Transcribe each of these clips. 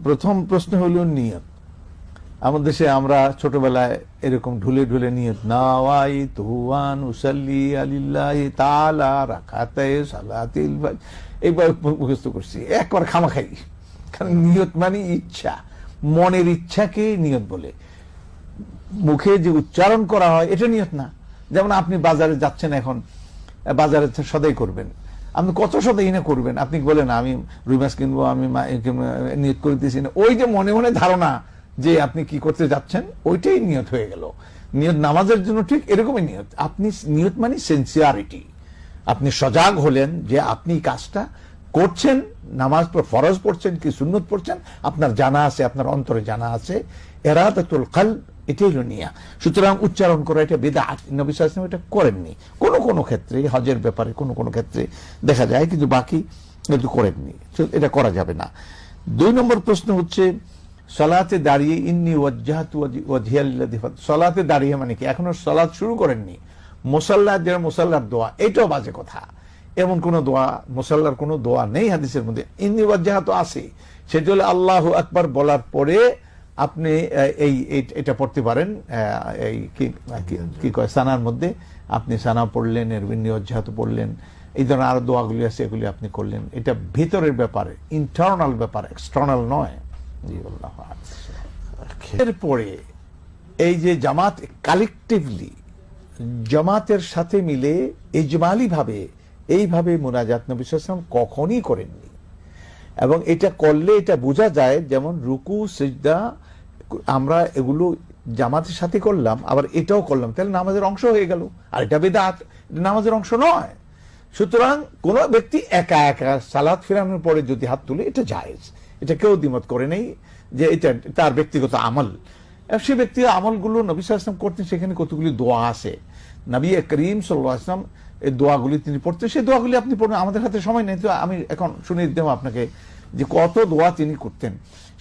প্রথম প্রশ্ন হলো নিয়ত। আমাদের দেশে আমরা ছোটবেলায় এরকম ঢুলে ঢুলে নিয়ত, নাওয়াইতু আন উসাল্লি আলিল্লাহি তাআলা রাকাতায়ে সালাতিল ফাজর, এইবার মুখস্থ করছি একবার খামাখাই। কারণ নিয়ত মানে ইচ্ছা, মনের ইচ্ছাকে নিয়ত বলে। মুখে যে উচ্চারণ করা হয় এটা নিয়ত না। যেমন আপনি বাজারে যাচ্ছেন, এখন বাজারে সদাই করবেন, আপনি কত সদাই না করবেন, আপনি বলেন আমি রুই মাছ কিনবো, আমি নিয়ত করে দিয়েছি না, ওই যে মনে মনে ধারণা যে আপনি কি করতে যাচ্ছেন ওইটাই নিয়ত হয়ে গেল। নিয়ত নামাজের জন্য ঠিক এরকমই নিয়ত। আপনি নিয়ত মানে সিনসিয়ারিটি, আপনি সজাগ হলেন যে আপনি কাজটা করছেন, নামাজ ফরজ পড়ছেন কি সুন্নত পড়ছেন, আপনার জানা আছে, আপনার অন্তরে জানা আছে, ইরাদাতুল কলব, এটাই হলো নিয়া। সুতরাং উচ্চারণ করা এটা বিদআত, নবী সাল্লাল্লাহু আলাইহি ওয়াসাল্লাম এটা করেননি। কোন কোন ক্ষেত্রে, হজের ব্যাপারে কোন কোন ক্ষেত্রে দেখা যায়, কিন্তু বাকি কিন্তু করেননি, এটা করা যাবে না। 2 নম্বর প্রশ্ন হচ্ছে সালাতে দাঁড়িয়ে ইন্নী ওয়াজ্জাহতু ওয়াজহিয়া লিল্লাযী ফাতার, সালাতে দাঁড়িয়ে মানে কি? এখনো সালাত শুরু করেননি, মুসাল্লা, যারা মুসাল্লার দোয়া, এটাও বাজে কথা। এমন কোন দোয়া, মুসাল্লার কোন দোয়া নেই হাদিসের মধ্যে। ইন্নী ওয়াজ্জাহতু আছে, সেটা হলো আল্লাহু আকবার বলার পরে আপনি এটা পড়তে পারেন। এই কি কয়, সানার মধ্যে আপনি সানা পড়লেন, এর ইন্নী ওয়াজ্জাহতু পড়লেন, এই ধরনের আরো দোয়াগুলি আছে, এগুলি আপনি করলেন। এটা ভিতরের ব্যাপারে, ইন্টারনাল ব্যাপার, এক্সটার্নাল নয়। এরপরে এই যে জামাত কালেকটিভলি, জামাতের সাথে মিলে ইজমালি ভাবে এইভাবে মুনাজাত নবী সাল্লাল্লাহু আলাইহি ওয়াসাল্লাম কখনই করেননি। এবং এটা করলে এটা বোঝা যায়, যেমন রুকু সিজদা আমরা এগুলো জামাতের সাথে করলাম, আবার এটাও করলাম, তাহলে নামাজের অংশ হয়ে গেল। আর এটা বিদআত, নামাজের অংশ নয়। সুতরাং কোন ব্যক্তি একা একা সালাত ফিরানোর পরে যদি হাত তুলে, এটা জায়েজ, এটা কেউ দ্বিমত করে নেই যে এটা তার ব্যক্তিগত আমল। সে ব্যক্তিগত আমলগুলো নবী সাল্লাল্লাহু আলাইহি ওয়াসাল্লাম করতেন, সেখানে কতগুলি দোয়া আছে, নবী করিম সাল্লাল্লাহু আলাইহি ওয়াসাল্লাম এই দোয়াগুলি তিনি পড়তেন, সেই দোয়াগুলি আপনি পড়ুন। আমাদের হাতে সময় নেই, তো আমি এখন শুনিয়ে দিতাম আপনাকে যে কত দোয়া তিনি করতেন,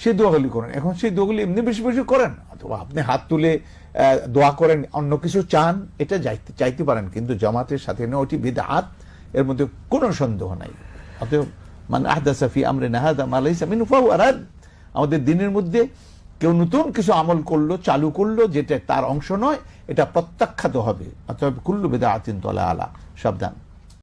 সেই দোয়াগুলি করেন। এখন সেই দোয়াগুলি এমনি বেশি বেশি করেন, অথবা আপনি হাত তুলে দোয়া করেন, অন্য কিছু চান, এটা চাইতে পারেন, কিন্তু জামাতের সাথে না, ওটি বিদআত, এর মধ্যে কোনো সন্দেহ নাই। অতএব মান আহদাসা ফি আমরিনা হাযা মা লাইসা মিনহু ফাহুয়া রাদ, আমাদের দিনের মধ্যে কেউ নতুন কিছু আমল করলো, চালু করলো, যেটা তার অংশ নয়, এটা প্রত্যাখ্যাত হবে। অতএব কুল্লু বিদআতিন দালালা, সাবধান।